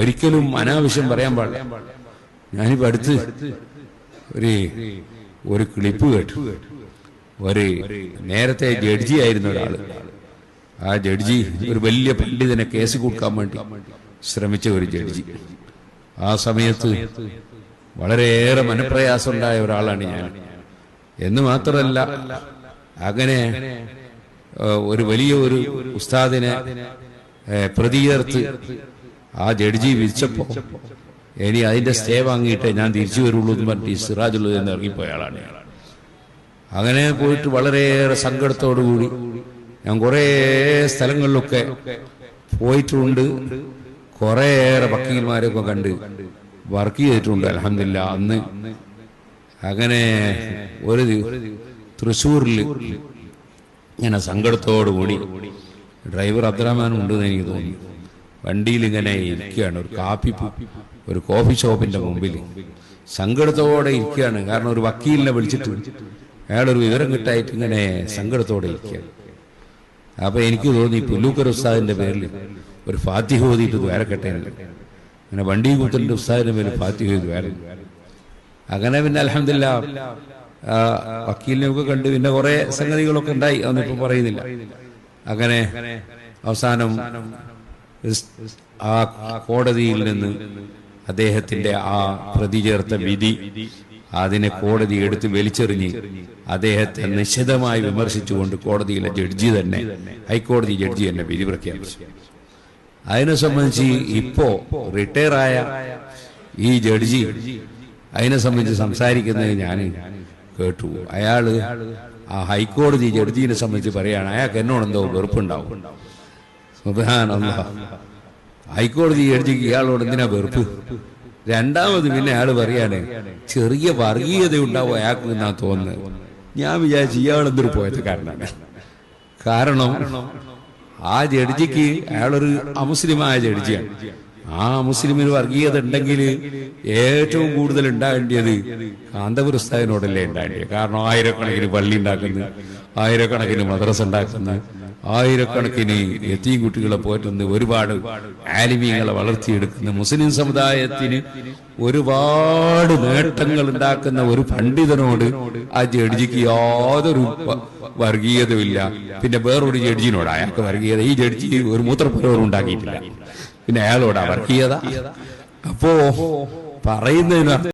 ഒരിക്കലും അനാവശ്യം പറയാൻ പാടില്ല. ഞാനിപ്പോ അടുത്ത് ഒരു ക്ലിപ്പ് കേട്ടു. നേരത്തെ ജഡ്ജി ആയിരുന്ന ഒരാള്, ആ ജഡ്ജി ഒരു വലിയ പണ്ഡിതനെ കേസ് കൊടുക്കാൻ വേണ്ടി ശ്രമിച്ച ഒരു ജഡ്ജി. ആ സമയത്ത് വളരെയേറെ മനപ്രയാസം ഉണ്ടായ ഒരാളാണ് ഞാൻ. എന്ന് മാത്രമല്ല, അങ്ങനെ ഒരു വലിയ ഒരു ഉസ്താദിനെ പ്രതി ചേർത്ത് ആ ജഡ്ജി വിധിച്ചപ്പോ ഇനി അതിന്റെ സ്റ്റേ വാങ്ങിയിട്ട് ഞാൻ തിരിച്ചു വരുള്ളൂ എന്ന് പറഞ്ഞിട്ട് സിറാജുൽ എന്ന് ഇറങ്ങിപ്പോയ ആളാണ്. അങ്ങനെ പോയിട്ട് വളരെയേറെ സങ്കടത്തോടുകൂടി ഞാൻ കുറേ സ്ഥലങ്ങളിലൊക്കെ പോയിട്ടുണ്ട്. കുറേയേറെ വക്കീൽമാരൊക്കെ കണ്ട് വർക്ക് ചെയ്തിട്ടുണ്ട് അൽഹംദുലില്ലാ. അന്ന് അങ്ങനെ ഒരു തൃശ്ശൂരിൽ ഇങ്ങനെ സങ്കടത്തോടുകൂടി ഡ്രൈവർ അബ്ദുറഹ്മാൻ ഉണ്ടെന്ന് എനിക്ക് തോന്നി. വണ്ടിയിൽ ഇങ്ങനെ ഇരിക്കുകയാണ്, ഒരു കോഫി ഷോപ്പിന്റെ മുമ്പിൽ സങ്കടത്തോടെ ഇരിക്കുകയാണ്. കാരണം ഒരു വക്കീലിനെ വിളിച്ചിട്ട് അയാളൊരു വിവരം കിട്ടായിട്ട് ഇങ്ങനെ സങ്കടത്തോടെ ഇരിക്കുകയാണ്. അപ്പൊ എനിക്ക് തോന്നി പുല്ലൂക്കർ ഉസ്താദിന്റെ പേരിൽ ഒരു ഫാത്തിഹ ഓതിയിട്ട് ദ്വാരക്കട്ടെ. അങ്ങനെ വണ്ടി കുത്തലിന്റെ ഉസ്താദിന്റെ പേരിൽ ഫാത്തിഹ ഓതി ദ്വാര. അങ്ങനെ പിന്നെ അൽഹംദുലില്ലാ വക്കീലിനെയൊക്കെ കണ്ട് പിന്നെ കുറെ സംഗതികളൊക്കെ ഉണ്ടായി, അതൊന്നും പറയുന്നില്ല. അങ്ങനെ അവസാനം ആ കോടതിയിൽ നിന്ന് അദ്ദേഹത്തിന്റെ ആ പ്രതി ചേർത്ത വിധി അതിനെ കോടതി എടുത്ത് വലിച്ചെറിഞ്ഞ് അദ്ദേഹത്തെ നിശിതമായി വിമർശിച്ചുകൊണ്ട് കോടതിയിലെ ജഡ്ജി തന്നെ, ഹൈക്കോടതി ജഡ്ജി തന്നെ വിധി പ്രഖ്യാപിച്ചു. അതിനെ സംബന്ധിച്ച് ഇപ്പോ റിട്ടയറായ ഈ ജഡ്ജി അതിനെ സംബന്ധിച്ച് സംസാരിക്കുന്നത് ഞാൻ കേട്ടു. അയാള് ആ ഹൈക്കോടതി ജഡ്ജിനെ സംബന്ധിച്ച് പറയാണ്, അയാൾക്ക് എന്നോടെന്തോ വെറുപ്പുണ്ടാവും. സുബ്ഹാനല്ലാഹ്, ഹൈക്കോടതി ജഡ്ജിക്ക് ഇയാളോട് എന്തിനാ വെറുപ്പ്? രണ്ടാമത് പിന്നെ അയാൾ പറയാണ്, ചെറിയ വർഗീയത ഉണ്ടാവും അയാൾക്ക് എന്നാ തോന്നുന്നത്. ഞാൻ വിചാരിച്ചു ഇയാളെന്തൊരു പോയത്തക്കാരനാണ്. കാരണം ആ ജഡ്ജിക്ക് അയാളൊരു അമുസ്ലിമായ ജഡ്ജിയാണ്. ആ മുസ്ലിമിന് വർഗീയത ഉണ്ടെങ്കിൽ ഏറ്റവും കൂടുതൽ ഉണ്ടാകേണ്ടത് കാന്തപുര ഉസ്താദിനോടല്ലേ ഉണ്ടാകേണ്ടത്. കാരണം ആയിരക്കണക്കിന് പള്ളി ഉണ്ടാക്കുന്നു, ആയിരക്കണക്കിന് മദ്രസ ഉണ്ടാക്കുന്നു, ആയിരക്കണക്കിന് യതീം കുട്ടികളെ പോറ്റുന്ന, ഒരുപാട് ആലിമീങ്ങളെ വളർത്തിയെടുക്കുന്ന, മുസ്ലിം സമുദായത്തിന് ഒരുപാട് നേട്ടങ്ങൾ ഉണ്ടാക്കുന്ന ഒരു പണ്ഡിതനോട് ആ ജഡ്ജിക്ക് യാതൊരു വർഗീയതയില്ല. പിന്നെ വേറൊരു ജഡ്ജിനോട് അയാൾക്ക് വർഗീയത. ഈ ജഡ്ജി ഒരു മൂത്രപ്പുരവും ഉണ്ടാക്കിയിട്ടില്ല, പിന്നെ അയാളോടാ വർഗീയത. അപ്പോ പറയുന്നതിന്